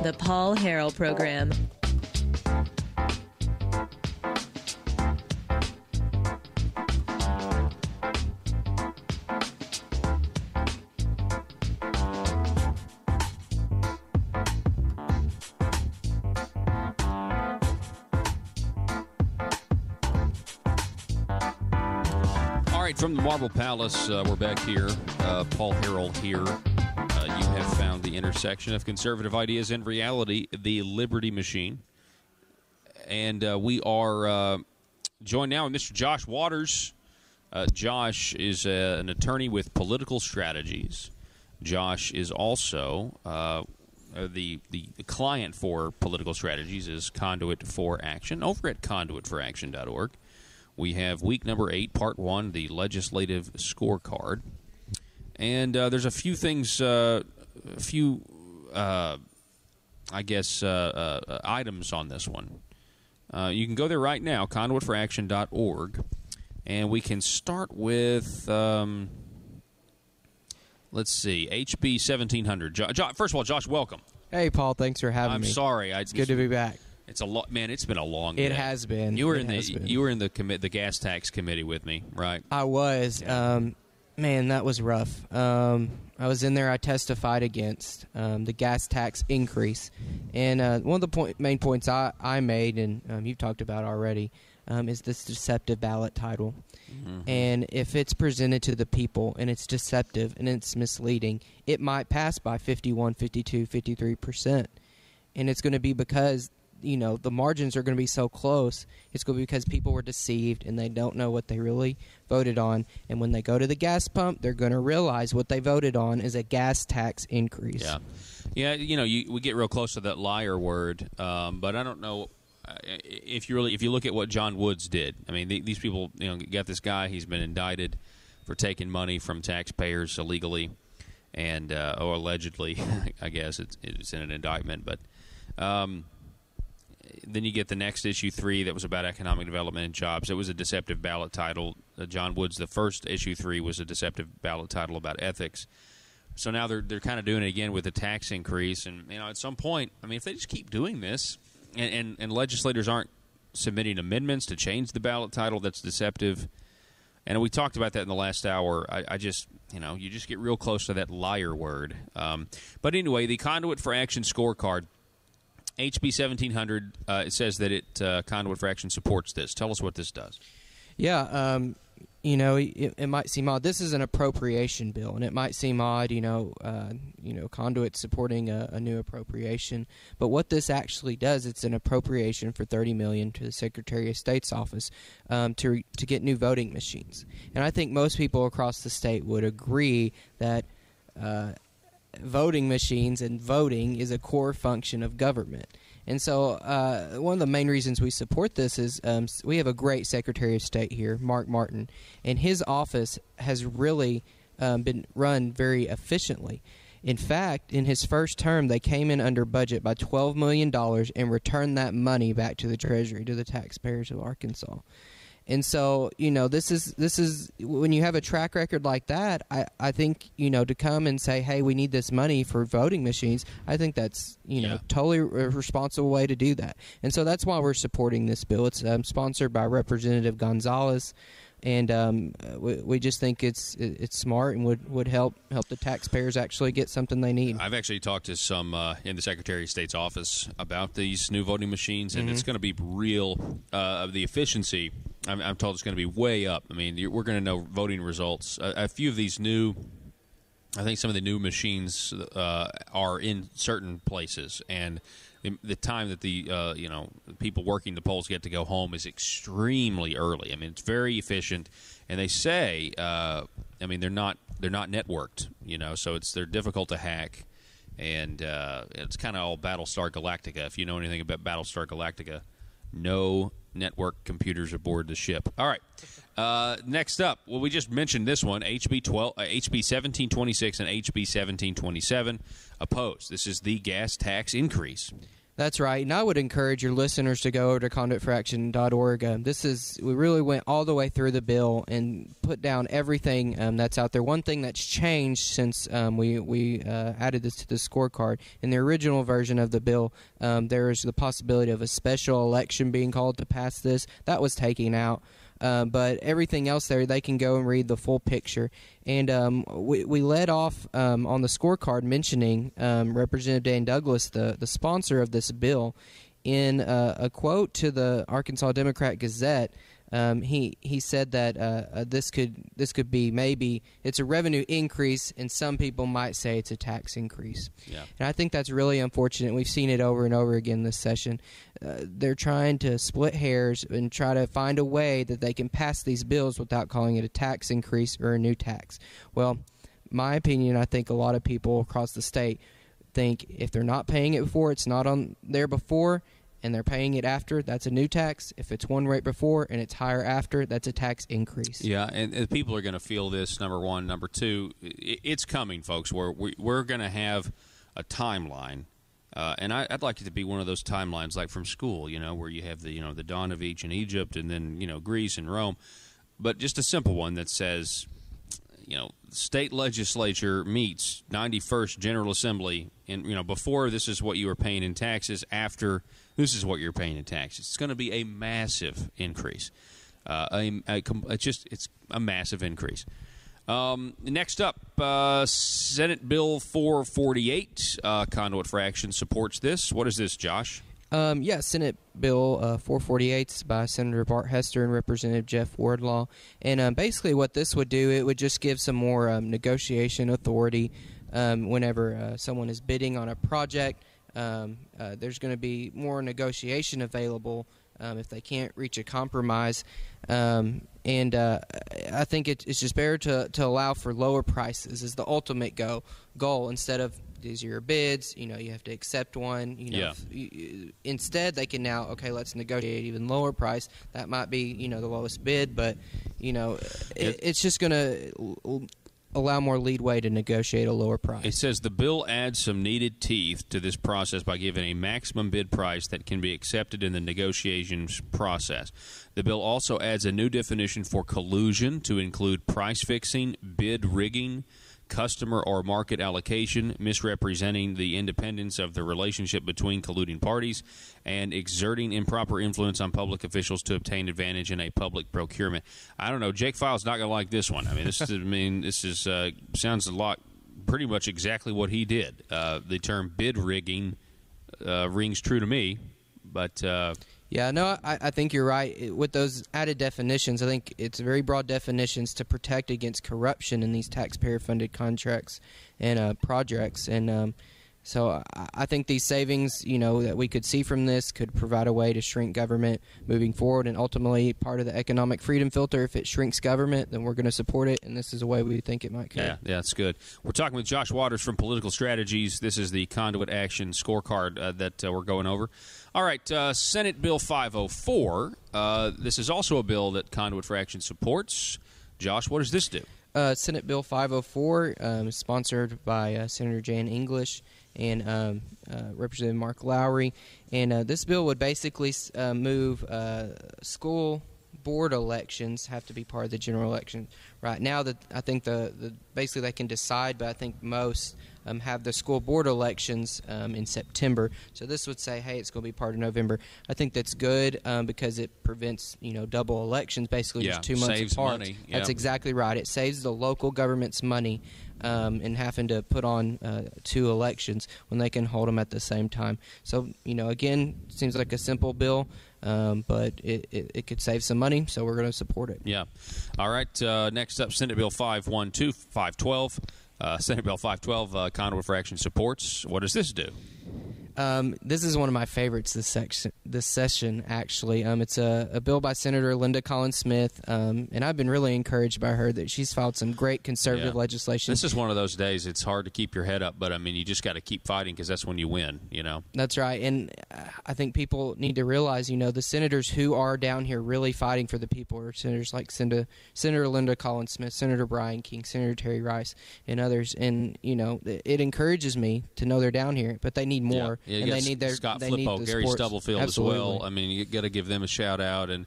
The Paul Harrell Program. From the Marble Palace, we're back here. Paul Harrell here. You have found the intersection of conservative ideas and reality, the Liberty Machine. And we are joined now with Mr. Josh Waters. Josh is an attorney with Political Strategies. Josh is also the client for Political Strategies is Conduit for Action over at conduitforaction.org. We have week number 8, part 1, the legislative scorecard. And there's a few things, items on this one. You can go there right now, conduitforaction.org, and we can start with, let's see, HB 1700. First of all, Josh, welcome. Hey, Paul, thanks for having me. I'm sorry. It's good to be back. It's a lot, man. It's been a long day. It has been. You were in the gas tax committee with me, right? I was. Yeah. Man, that was rough. I was in there. I testified against the gas tax increase, and one of the main points I made, and you've talked about already, is this deceptive ballot title. Mm-hmm. And if it's presented to the people and it's deceptive and it's misleading, it might pass by 51, 52, 53%, and it's going to be because the margins are going to be so close. It's going to be because people were deceived and they don't know what they really voted on. And when they go to the gas pump, they're going to realize what they voted on is a gas tax increase. Yeah. We get real close to that liar word, but I don't know if you look at what John Woods did. I mean, these people, got this guy. He's been indicted for taking money from taxpayers illegally, and or allegedly. I guess it's in an indictment, but. Then you get the next issue 3 that was about economic development and jobs. It was a deceptive ballot title. John Woods, the first issue 3 was a deceptive ballot title about ethics. So now they're kind of doing it again with a tax increase. And at some point, I mean, if they just keep doing this, and legislators aren't submitting amendments to change the ballot title, that's deceptive. And we talked about that in the last hour. I just, you just get real close to that liar word. But anyway, the Conduit for Action scorecard. HB 1700, it says that Conduit for Action supports this. Tell us what this does. Yeah, it might seem odd. This is an appropriation bill, and it might seem odd, Conduit supporting a new appropriation. But what this actually does, it's an appropriation for $30 million to the Secretary of State's office to get new voting machines. And I think most people across the state would agree that voting machines and voting is a core function of government. And so one of the main reasons we support this is we have a great Secretary of State here, Mark Martin, and his office has really been run very efficiently. In fact, in his first term, they came in under budget by $12 million and returned that money back to the Treasury, to the taxpayers of Arkansas. And so, this is when you have a track record like that, I think, to come and say, hey, we need this money for voting machines, I think that's, totally a responsible way to do that. And so that's why we're supporting this bill. It's sponsored by Representative Gonzalez, and we just think it's smart and would help the taxpayers actually get something they need. I've actually talked to some in the Secretary of State's office about these new voting machines, and it's going to be real, the efficiency. I'm told it's going to be way up. I mean, we're going to know voting results. A few of these I think some of the new machines are in certain places, and the time that the people working the polls get to go home is extremely early. I mean, it's very efficient, and they say, they're not networked, so they're difficult to hack, and it's kind of all Battlestar Galactica. If you know anything about Battlestar Galactica, no network computers aboard the ship. All right. Next up, well, we just mentioned this one, HB 1726 and HB 1727 opposed. This is the gas tax increase. That's right, and I would encourage your listeners to go over to conduitforaction.org. We really went all the way through the bill and put down everything that's out there. One thing that's changed since we added this to the scorecard, in the original version of the bill, there is the possibility of a special election being called to pass this. That was taken out. But everything else there, they can go and read the full picture. And we led off on the scorecard mentioning Representative Dan Douglas, the sponsor of this bill, in a quote to the Arkansas Democrat Gazette. He said that this could be maybe it's a revenue increase, and some people might say it's a tax increase. Yeah. And I think that's really unfortunate. We've seen it over and over again this session. They're trying to split hairs and try to find a way that they can pass these bills without calling it a tax increase or a new tax. Well, my opinion, I think a lot of people across the state think if they're not paying it before, it's not on there before, and they're paying it after, that's a new tax. If it's one rate before and it's higher after, that's a tax increase. Yeah, and people are going to feel this, number one. Number two, it's coming, folks. We're going to have a timeline, and I'd like it to be one of those timelines like from school, where you have the dawn of ancient Egypt and then, Greece and Rome. But just a simple one that says, state legislature meets 91st General Assembly, and before this is what you were paying in taxes, after this is what you're paying in taxes. It's going to be a massive increase. It's a massive increase. Next up, Senate Bill 448, Conduit for Action supports this. What is this, Josh? Senate Bill 448 by Senator Bart Hester and Representative Jeff Wardlaw. And basically what this would do, it would just give some more negotiation authority whenever someone is bidding on a project. There's going to be more negotiation available if they can't reach a compromise. I think it's just better to allow for lower prices is the ultimate goal instead of these are your bids, you have to accept one. Instead, they can now, let's negotiate even lower price. That might be, the lowest bid, but, it's just going to allow more leadway to negotiate a lower price. It says the bill adds some needed teeth to this process by giving a maximum bid price that can be accepted in the negotiations process. The bill also adds a new definition for collusion to include price fixing, bid rigging, customer or market allocation, misrepresenting the independence of the relationship between colluding parties, and exerting improper influence on public officials to obtain advantage in a public procurement. I don't know. Jake File's not going to like this one. This is sounds a lot, pretty much exactly what he did. The term bid rigging rings true to me, but. I think you're right. With those added definitions, I think it's very broad definitions to protect against corruption in these taxpayer-funded contracts and projects. And so I think these savings, that we could see from this could provide a way to shrink government moving forward, and ultimately part of the economic freedom filter. If it shrinks government, then we're going to support it, and this is a way we think it might go. Yeah, that's good. We're talking with Josh Waters from Political Strategies. This is the Conduit Action scorecard that we're going over. All right, Senate Bill 504. This is also a bill that Conduit for Action supports. Josh, what does this do? Senate Bill 504 is sponsored by Senator Jan English and Representative Mark Lowry. And this bill would basically move school board elections have to be part of the general election. Right now, I think basically they can decide, but I think most have the school board elections in September. So this would say, hey, it's going to be part of November. I think that's good because it prevents double elections, basically just 2 months saves apart. money. That's exactly right. It saves the local government's money in having to put on 2 elections when they can hold them at the same time. So again, seems like a simple bill. But it could save some money, so we're going to support it. Yeah. All right. Next up, Senate Bill 512. Senate Bill 512, Conduit for Action supports. What does this do? This is one of my favorites this session, actually. It's a bill by Senator Linda Collins Smith, and I've been really encouraged by her that she's filed some great conservative legislation. This is one of those days it's hard to keep your head up, but, you just got to keep fighting because that's when you win, That's right, and I think people need to realize, the senators who are down here really fighting for the people are senators like Senator Linda Collins Smith, Senator Brian King, Senator Terry Rice, and others, and, it encourages me to know they're down here, but they need more. You and got they need their Scott they need Flippo, the Gary sports. Stubblefield Absolutely. as well. I mean, you got to give them a shout out, and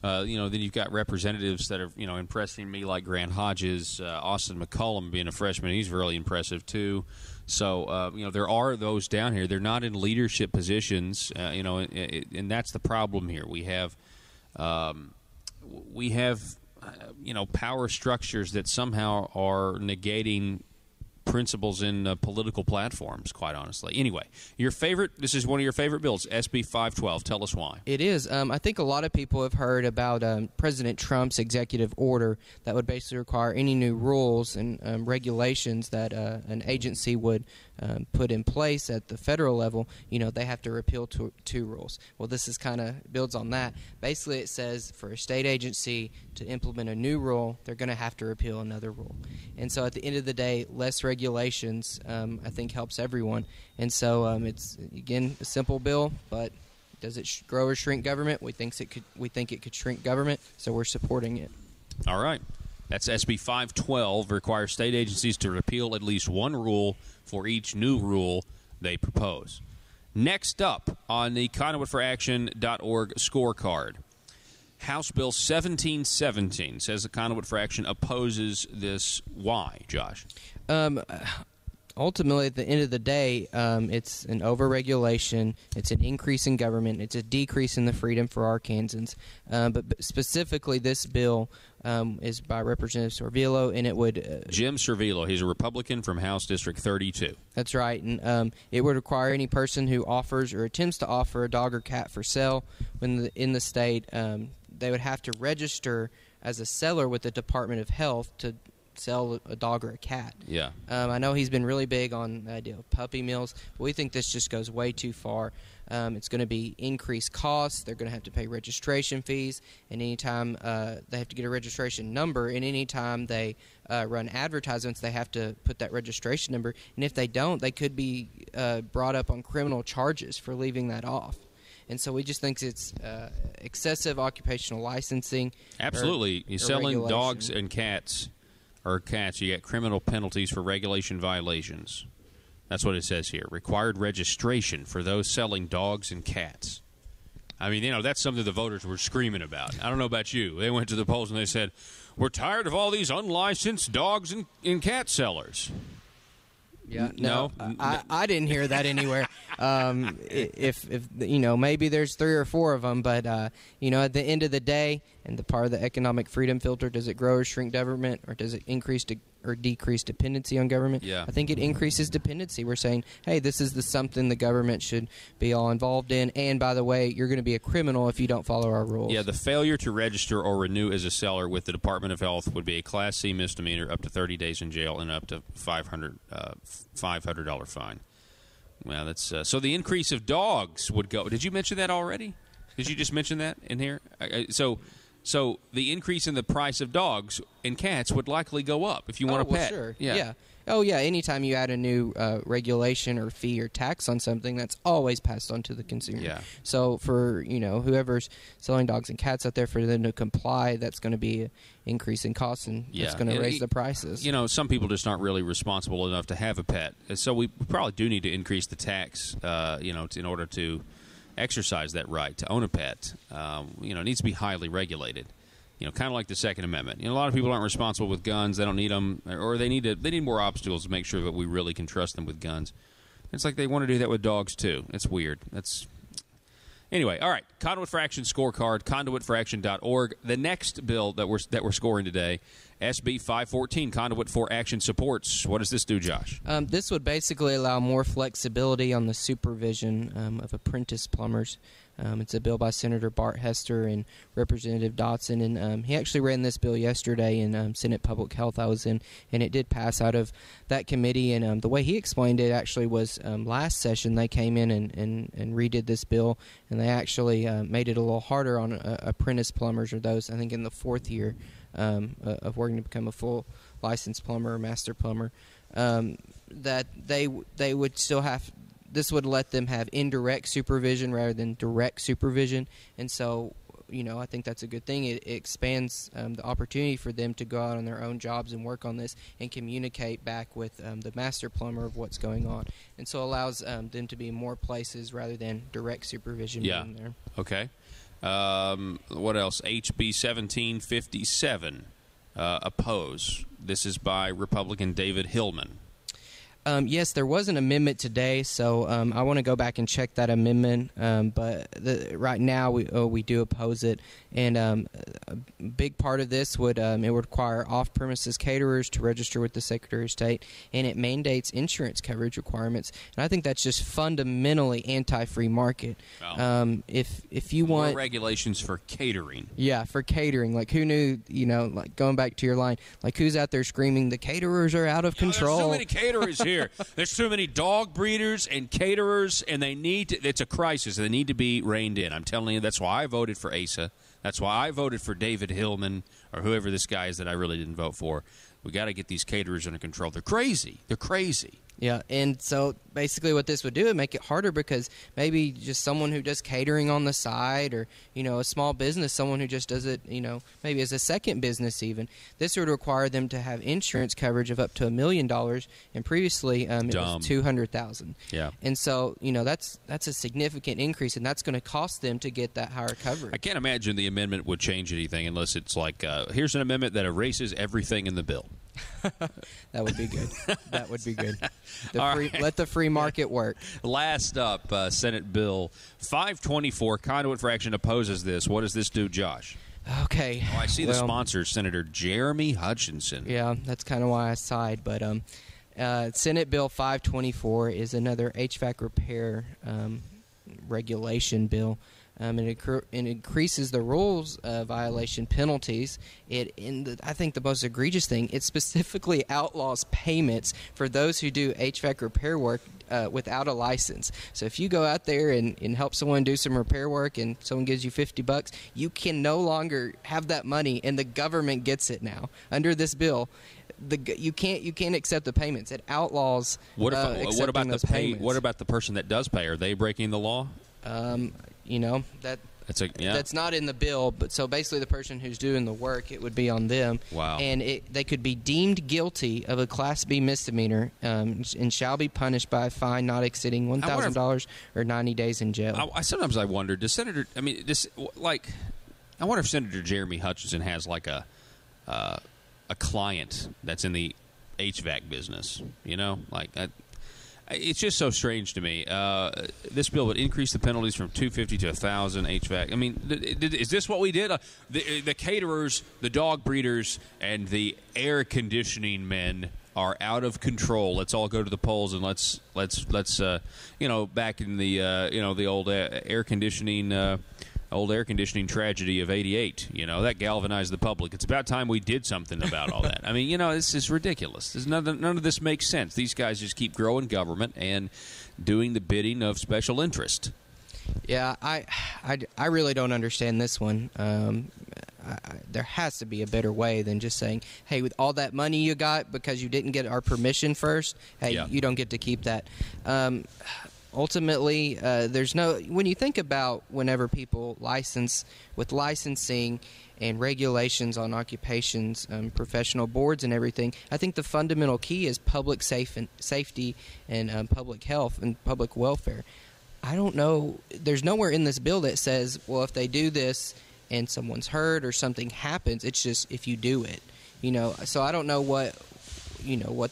then you've got representatives that are impressing me, like Grant Hodges, Austin McCullum being a freshman. He's really impressive too. So there are those down here. They're not in leadership positions, and that's the problem here. We have power structures that somehow are negating principles in political platforms, quite honestly. Anyway, this is one of your favorite bills, SB 512. Tell us why. It is. I think a lot of people have heard about President Trump's executive order that would basically require any new rules and regulations that an agency would put in place at the federal level. They have to repeal two rules. Well, this is kind of builds on that. Basically, it says for a state agency to implement a new rule, they're going to have to repeal another rule. And so at the end of the day, less regulations, I think, helps everyone. And so it's, again, a simple bill, but does it grow or shrink government? We think it could shrink government, so we're supporting it. All right. That's SB 512, requires state agencies to repeal at least one rule for each new rule they propose. Next up on the conduitforaction.org scorecard, House Bill 1717 says the Conduit for Action opposes this. Why, Josh? Ultimately, at the end of the day, it's an overregulation, it's an increase in government, it's a decrease in the freedom for Arkansans. But specifically, this bill is by Representative Cervillo, and it would... Jim Cervillo, he's a Republican from House District 32. That's right, and it would require any person who offers or attempts to offer a dog or cat for sale in the state, they would have to register as a seller with the Department of Health to sell a dog or a cat. Yeah. I know he's been really big on the idea of puppy mills, but we think this just goes way too far. It's going to be increased costs. They're going to have to pay registration fees, and anytime they have to get a registration number, and anytime they run advertisements, they have to put that registration number. And if they don't, they could be brought up on criminal charges for leaving that off. And so we just think it's excessive occupational licensing. Absolutely. You're selling regulation. Dogs and cats, you get criminal penalties for regulation violations. That's what it says here. Required registration for those selling dogs and cats. I mean, that's something the voters were screaming about. I don't know about you. They went to the polls and they said, we're tired of all these unlicensed dogs and cat sellers. Yeah, no, I didn't hear that anywhere. If maybe there's 3 or 4 of them, but at the end of the day, and the part of the economic freedom filter, does it grow or shrink government, or does it increase or decrease dependency on government? Yeah. I think it increases dependency. We're saying, hey, this is something the government should be all involved in, and by the way, you're going to be a criminal if you don't follow our rules. Yeah, the failure to register or renew as a seller with the Department of Health would be a Class C misdemeanor, up to 30 days in jail, and up to $500 fine. Well, that's so the increase of dogs would go. Did you mention that already? Did you just mention that in here? So the increase in the price of dogs and cats would likely go up if you want a pet. Sure. Yeah. Oh, yeah. Anytime you add a new regulation or fee or tax on something, that's always passed on to the consumer. Yeah. So for whoever's selling dogs and cats out there, for them to comply, that's going to be an increase in costs, and it's going to raise the prices. Some people just aren't really responsible enough to have a pet, so we probably do need to increase the tax. In order to exercise that right to own a pet. It needs to be highly regulated. Kind of like the Second Amendment. A lot of people aren't responsible with guns. They don't need them, or they need more obstacles to make sure that we really can trust them with guns. It's like they want to do that with dogs too. It's weird. Anyway. All right. Conduit for Action scorecard. Conduitforaction.org. The next bill that we're scoring today, SB 514. Conduit for Action supports. What does this do, Josh? This would basically allow more flexibility on the supervision of apprentice plumbers. It's a bill by Senator Bart Hester and Representative Dotson, and he actually ran this bill yesterday in Senate Public Health I was in, and it did pass out of that committee. And the way he explained it actually was last session they came in and redid this bill, and they actually made it a little harder on apprentice plumbers, or those, I think, in the 4th year of working to become a full licensed plumber or master plumber, that they would still have. This would let them have indirect supervision rather than direct supervision, and so I think that's a good thing. It expands the opportunity for them to go out on their own jobs and work on this and communicate back with the master plumber of what's going on. And so it allows them to be in more places rather than direct supervision being there. Okay. What else? HB 1757, oppose. This is by Republican David Hillman. Yes, there was an amendment today, so I want to go back and check that amendment. But right now we do oppose it, and a big part of this would require off-premises caterers to register with the Secretary of State, and it mandates insurance coverage requirements. And I think that's just fundamentally anti-free market. Wow. If you want more regulations for catering, for catering, like who knew? Like going back to your line, like who's out there screaming the caterers are out of control? There's so many caterers here. There's too many dog breeders and caterers, and it's a crisis. They need to be reined in. I'm telling you, that's why I voted for Asa. That's why I voted for David Hillman or whoever this guy is that I really didn't vote for. We got to get these caterers under control. They're crazy. They're crazy. Yeah, and so basically what this would do would make it harder because maybe just someone who does catering on the side or, a small business, someone who just does it, maybe as a second business even, this would require them to have insurance coverage of up to $1 million, and previously it was $200,000. Yeah. And so, that's a significant increase, and that's going to cost them to get that higher coverage. I can't imagine the amendment would change anything unless it's like, here's an amendment that erases everything in the bill. That would be good. That would be good. Right. Let the free market work. Last up, Senate Bill 524, Conduit for Action, opposes this. What does this do, Josh? Okay. I see the sponsor, Senator Jeremy Hutchinson. Yeah, that's kind of why I sighed. But Senate Bill 524 is another HVAC repair regulation bill. It increases the rules violation penalties. I think the most egregious thing, it specifically outlaws payments for those who do HVAC repair work without a license. So if you go out there and help someone do some repair work and someone gives you $50, you can no longer have that money, and the government gets it now under this bill. You can't accept the payments. It outlaws what about those payments. What about the person that does pay? Are they breaking the law? That's not in the bill, but so basically the person who's doing the work, it would be on them. Wow. And they could be deemed guilty of a Class B misdemeanor and shall be punished by a fine not exceeding $1,000 or 90 days in jail. Sometimes I wonder, I wonder if Senator Jeremy Hutchinson has like a client that's in the HVAC business, It's just so strange to me. This bill would increase the penalties from $250 to $1,000 HVAC. I mean, is this what we did? The caterers, the dog breeders, and the air conditioning men are out of control. Let's all go to the polls and let's back in the old air conditioning tragedy of '88. That galvanized the public. It's about time we did something about all that. I mean, this is ridiculous. None of this makes sense. These guys just keep growing government and doing the bidding of special interest. Yeah, I really don't understand this one. There has to be a better way than just saying, hey, with all that money you got because you didn't get our permission first, hey, you don't get to keep that. Ultimately, when you think about whenever people license, with licensing and regulations on occupations, professional boards and everything, I think the fundamental key is public safety and public health and public welfare. I don't know, there's nowhere in this bill that says, well, if they do this and someone's hurt or something happens, it's just if you do it. So I don't know what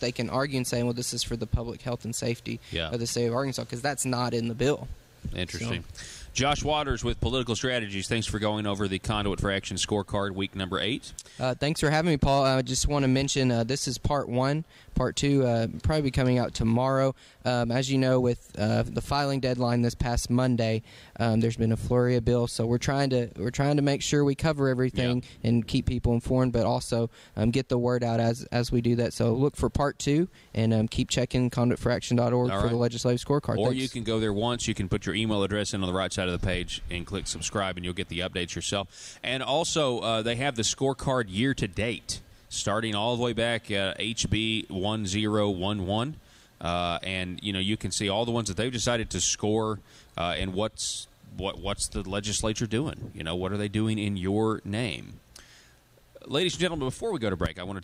they can argue and say, well, this is for the public health and safety of the state of Arkansas, because that's not in the bill. Interesting. Josh Waters with Political Strategies. Thanks for going over the Conduit for Action scorecard, week number 8. Thanks for having me, Paul. I just want to mention this is part 1. Part 2 probably be coming out tomorrow. As you know, with the filing deadline this past Monday, there's been a flurry of bills, so we're trying to make sure we cover everything and keep people informed, but also get the word out as we do that. So look for part 2 and keep checking conduitforaction.org for the legislative scorecard. Or you can go there once. You can put your email address in on the right side of the page and click subscribe, and you'll get the updates yourself. And also, they have the scorecard year to date, starting all the way back HB 1011. And you can see all the ones that they've decided to score and what's what's the legislature doing? What are they doing in your name? Ladies and gentlemen, before we go to break, I want to